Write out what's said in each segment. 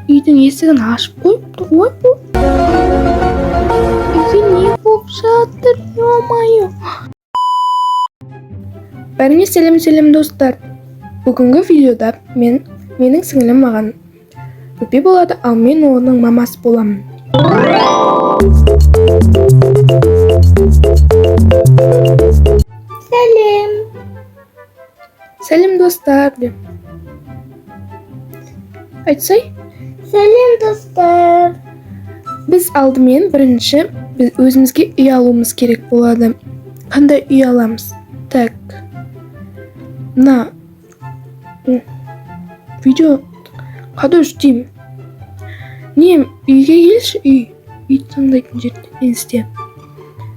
үйдің есігін ашып қойыпты ғой бұл. Үйге не болып жатыр, ё-моё. Бәріңе сәлем достар. Бүгінгі видеода менің сіңілім маған өпе болады, ал мен оның мамасы боламын. Сәлем достар. Айтсай? Сәлем достар. Біз алдымен бірінші біз өзімізге үй алуымыз керек болады. Қандай үй аламыз? Так. Видео қадош деймін. Не, үйге келші, үй таңдайтын жерде менсте.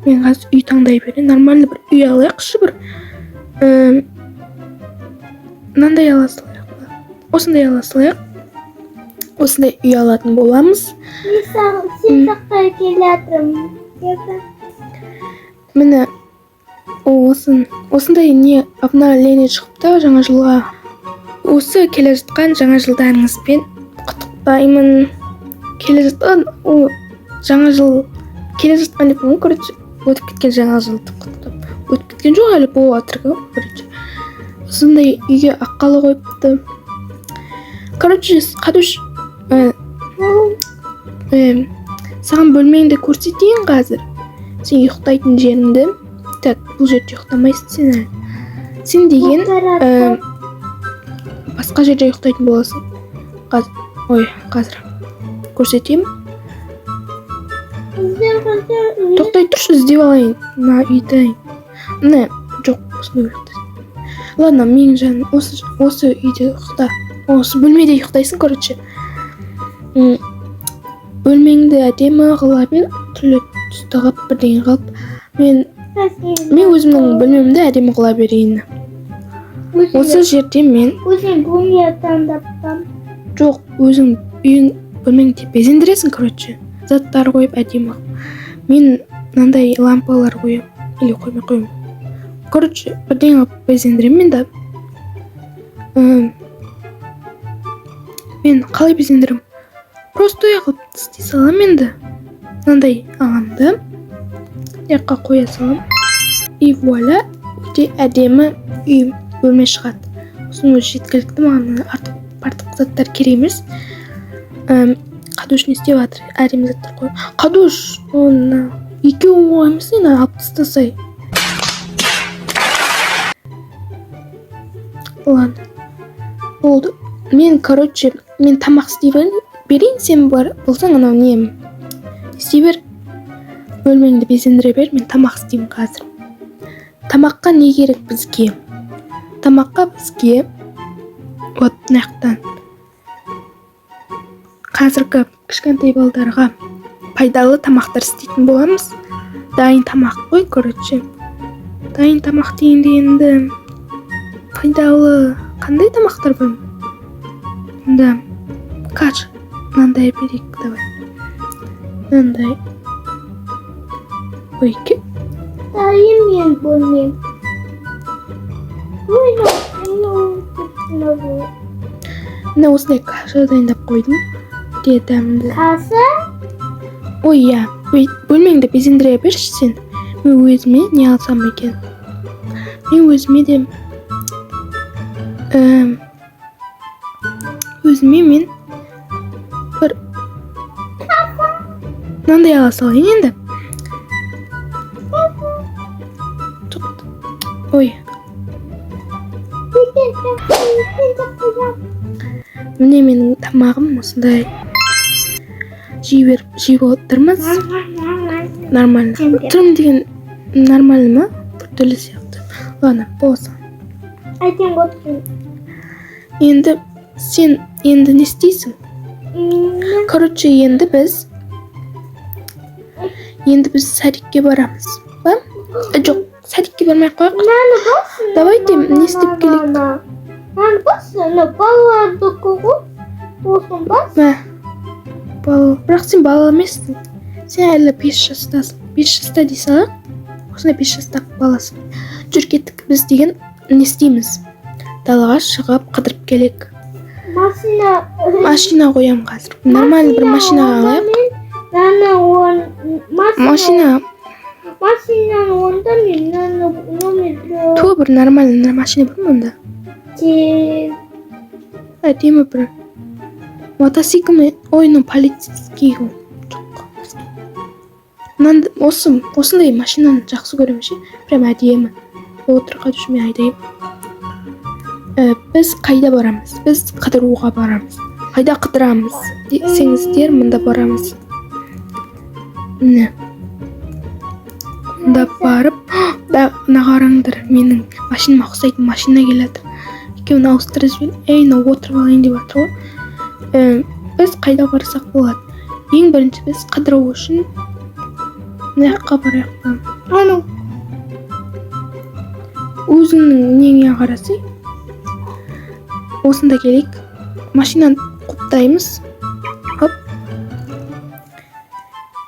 Мен қазір үй таңдай берейін. Нормальный бір үй алайықшы бір. Мынандай ала салайық. Осындай ала салайық. Осындай үй алатын боламыз. Сен жаққа келатырмын. Міне осындай не обновление шығыпты жаңа жылға. Осы келе жатқан жаңа жылдарыңызбен құттықтаймын. Келе жатқан жаңа жыл келе жатқан деп короче өтіп кеткен жаңа жылды құттықтап. Өтіп кеткен жоқ әлі болып жатыр короче. Осындай үйге аққалы қойыпты. Короче, қадош саған бөлмеңді көрсетейін қазір. Сен ұйықтайтын жеріңді. Так, бұл жерде ұйықтамайсың сен әлі. Сен деген басқа жерде ұйықтайтын боласың. Қазір көрсетейін. Тоқтай тұршы, іздеп алайын. Мына үйді. Міне, жоқ, осында ұйықтайсың. Ладно, менің жаным, осы үйде ұйықта. Осы бөлмеде ұйықтайсың, короче. Бөлмеңді әдемі қыла бер, түрлі түсті қылып бірдеңе қылып. Мен өзімнің бөлмемді әдемі қыла берейін. Осы жерде мен өзің бөлме таңдаппам. Жоқ, өзің үйің бөлмеңді безендіресің, короче. Заттар қойып әдемі. Мен мынандай лампалар қоям. Или қоймай қоям. Короче, бірдеңе қылып безендірем мен де. Мен қалай безендірем? Просто қылып істей салам енді. Мынандай аламды. Яққа қоя салам. И вуаля, өте әдемі үй бөлме шығады. Осының өзі жеткілікті, маған артық заттар керек емес. Қадош не істеп жатыр? Әдемі заттар қой. Қадош, екеуі емес, алып тастасай. Ладно. Болды. Мен тамақ істей берейін, сен болсаң анау не істей бер. Бөлмеңді безендіре бер, мен тамақ істеймін қазір. Тамаққа не керек бізге? Тамаққа бізге вот мынаяқтан қазіргі кішкентай балдарға пайдалы тамақтар істейтін боламыз. Дайын тамақ қой, короче. Дайын тамақ дегенде енді пайдалы қандай тамақтар бар? Да, каш, мынандай берейік, давай. Мынандай. Ой, Дайын мен бөлмем. Міне осындай каша дайындап қойдым. Де дәмді. Каша? Ой, я, бөлмеңді безендіре берші сен. Мен өзіме не алсам екен? Мен өзіме де мен бір мынандай ала салайын енді. Ой. Міне менің тамағым осындай жеп отырмыз. Нормально. Тұрым деген нормально ма? Біртүрлі сияқты. Ладно, болсын. Айтем отырмын. Сен енді не істейсің? Короче, енді біз садикке барамыз. Ба? Жоқ, садикке бармай қояқ. Давайте, не істеп келек? Балаларды қоғып, болсын бас. Бірақ сен бала емессің. Сен әлі 5 жастасың. 5 жаста дейсің, осындай 5 жаста баласың. Жүр кеттік, біз деген не істейміз? Далаға шығып қыдырып келек. Mashina qo'yam hozir. Normal bir mashinaga qo'yib. Mashina Mashinani o'nda men nomer tu bir normal mashina bormi unda? Aytaymi bir mototsiklmi o'yini politsiyaskiy osonday mashinani yaxshi ko'raman. Prям adiymi. O'tirqa tushmay aytayim. Biz qayda boramiz? Biz qidiruvga boramiz. Qayda qidiramiz? Desangiz der, bunda boramiz. Ne? Unda borib, naqarangdir, mening mashinamga o'xshaydi, mashina keladi. Ikkovini avstraliyani ayni o'tirib olayın deb o'tirib. Biz qayda borsak bo'ladi. Eng birinchi biz qidiruv uchun naqqa boryapman. Ana O'zining nega qarasang, o'sында kerak. Mashinani qoplaymiz. Hop.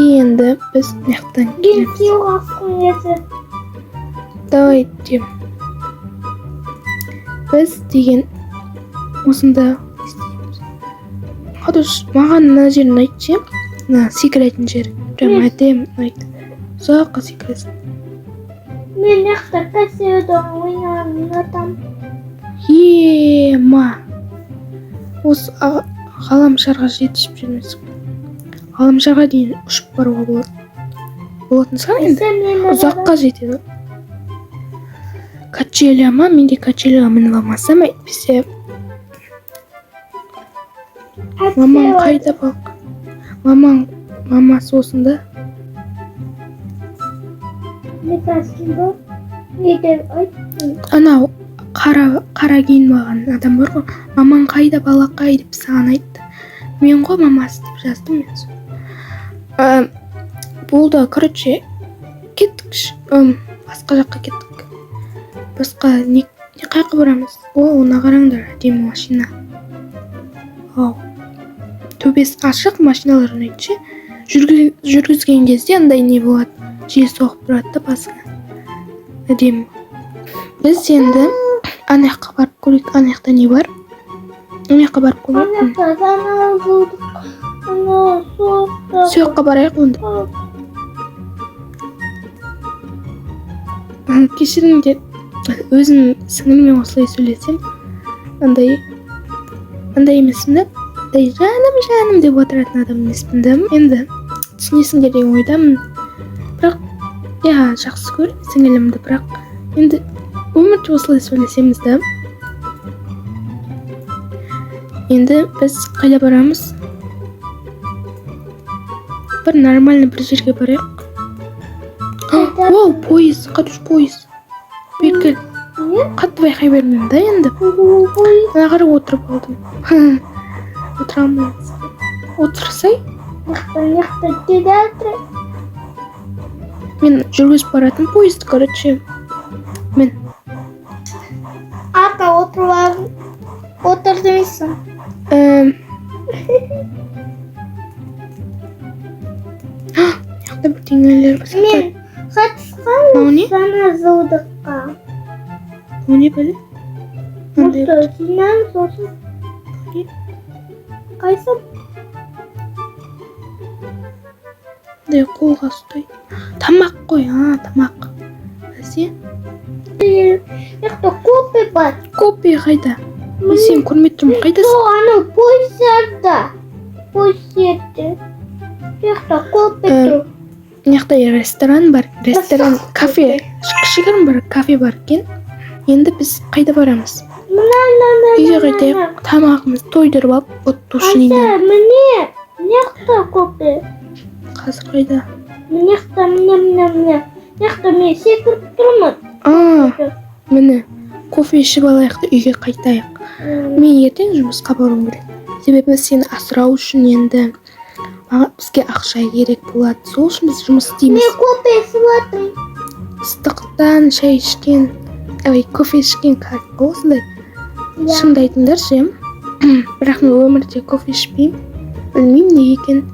Endi biz naqdan yo'q Давайте. Biz degan o'sында istaymiz. Hozir ma'ana yerini aytchi. Sekretni yer. Prям aytayim, ayt. Uzoqqa sekret. Men yaxta kaseda o'ynayapman. Yema. O'z g'alamsharga yetishib жүрміз. G'alamsharga дейін ұшып баруға болады. Болатын шығар енді. Ұзаққа жетеді. Качеляма, менде качеляға мініп алмасам, әйтпесе мамам қайда бақ? Мамасы осында. Анау қара киінген адам бар ғой. Мамаң қайда балақай деп саған айтты. Мен ғой мамасы деп жаздым мен. Болды, короче, кеттік. Басқа жаққа кеттік. Басқа не қайқа барамыз? Ona қараңдар, әдемі машина. Ау. Төбесі ашық машиналарын айтшы. Жүргізген кезде андай не болады? Жел соғып тұрады да басына. Әдемі. Біз енді анаяққа барып көрейік. Анаяқта не бар? Анаяққа барып көрейік. Сояққа барайық онда. Кешіріңдер. Өзім сіңілмен осылай сөйлесем, андай емеспін да. Жаным деп отыратын адам емеспін да. Енді түсінесіңдер деген ойдамын. Бірақ жақсы көрем сіңілімді, бірақ енді өмірде осылай сөйлесеміз да. Енді біз қайда барамыз? Бір нормальный бір жерге барайық. Оу, пойыз, қатыш пойыз. Бекіл. Қатты байқай бермеймін да енді. Ана қарап отырып алдым. Отыра алмаймыз. Отырсай? Мен жүргізіп баратын пойызды, короче. Мен. Ата отыр демейсің. Яқта бір теңелер басқа. Мен қатысқан жаңа жылдыққа. О не бәле? Мұсты жинам сосын. Қайсы? Қолға ұстай. Тамақ қой, тамақ. Бәсе? Яқта кофе бар. Кофе қайда? Мен сен көрмей тұрмын, қайдасың? Ана пойызда. Пойызда. Яқта кофе тұр. Яқта ресторан бар. Ресторан, кафе. Кішігірім бар, кафе бар екен. Енді біз қайда барамыз? Үйге қайтайық, тамағымыз тойдырып алып, оттушынен. Міне, яқта кофе. Қазір қайда? Яқта, яқта мен секіріп тұрмын. Міне, кофе ішіп алайық, үйге қайтайық. Мен ертең жұмысқа баруым керек. Себебі сені асырау үшін енді бізге ақша керек болады. Сол үшін біз жұмыс істейміз. Мен кофе ішіп Ыстықтан шай ішкен, кофе ішкен осындай. Шынды айтыңдаршы, бірақ мен өмірде кофе ішпеймін. Білмеймін не екен.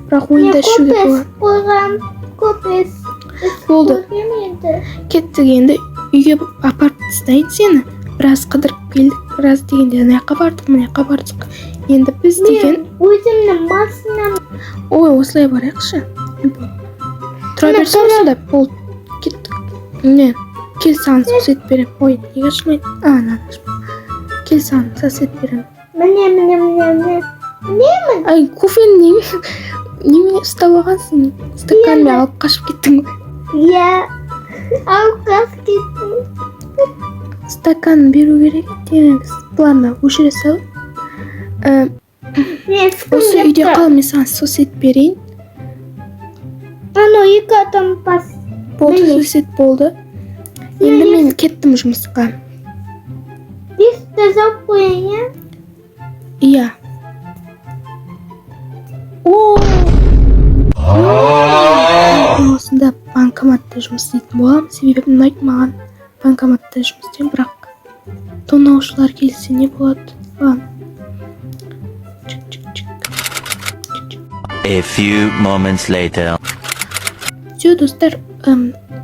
Бірақ ойында ішуге болады. Кофе Болды. Кеттік енді үйге апарып тастайын сені. Біраз қыдырып келдік біраз дегенде ана жаққа бардық мына жаққа бардық енді біз деген өзімнің машинам. ой осылай барайықшы тұра берсін осында болды кеттік не кел саған сосед берем ой неге ашылмайды ана кел саған сосед берем Міне. ай кофені немене ұстап алғансың стаканмен алып қашып кеттің ғой Я алқас кеттім. стаканын беру керек еді планды өшіре сал осы үйде қал мен саған сосед берейін Ано екі адам бас. болды сосед болды енді мен кеттім жұмысқа Бесті жауып қойын, иә о осында банкоматта жұмыс істейтін боламын себебі ұнайды маған банкоматта жұмыс істеу бірақ тонаушылар келсе не болады ладно A few moments later. все достар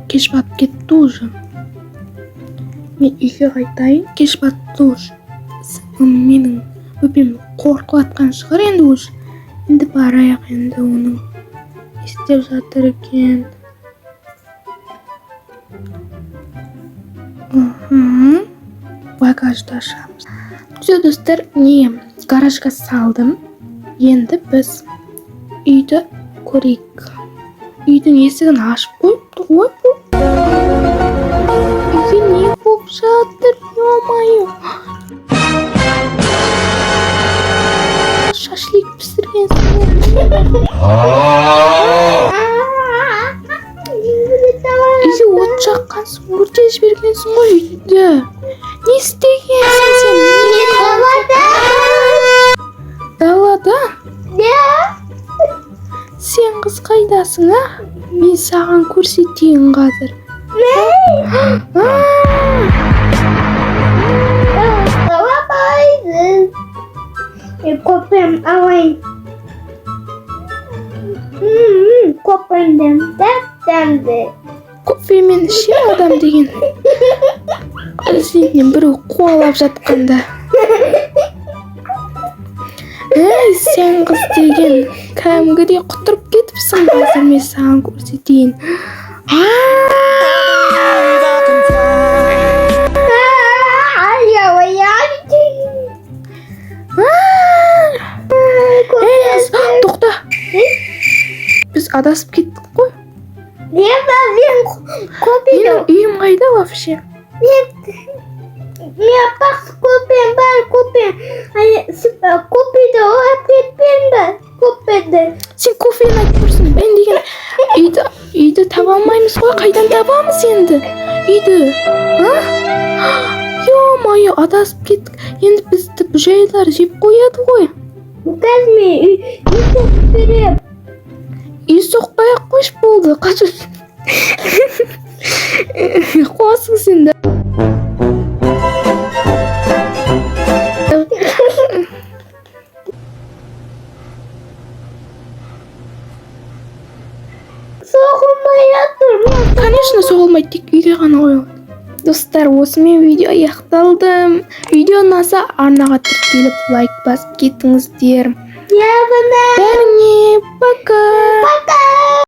кеш батып кетті уже мен үйге қайтайын кеш батты уже менің өпем қорқып жатқан шығар енді уже енді барайық енді оның не істеп жатыр екен багажды ашамыз все достар не гаражға салдым енді біз үйді көрейік үйдің есігін ашып қойыпты ғой үйде не болып жатыр ё-моё шашлик пісіргенсіңдер үйде от жаққансың өртеп жібергенсің ғой үйді не істегенсің сен далада сен қыз қайдасың мен саған көрсетейін қазір Kopem away. Kopem demde. кофемен ше адам деген сенен біреу қуалап жатқанда ей сен қыз деген кәдімгідей құтырып кетіпсің қазір мен саған көрсетейін тоқта біз адасып кеттік қой менің үйім қайда вообще Мен бақсы көпем бар көпем. Көпеді олап кетпен ба? Көпеді. сен кофені айтып тұрсың мен деген үйді таба алмаймыз ғой қайдан табамыз енді үйді ё-моё адасып кеттік енді бізді бүжайлар жеп қояды ғой Қазір үй соқып берем. үй соқпай-ақ қойшы болды қашып қуасың сен де Соғылмай жатыр. конечно соғылмайды тек үйге ғана қойылады достар осымен видео аяқталды видео ұнаса арнаға тіркеліп лайк басып кетіңіздер Я бәріне. бәріңе пока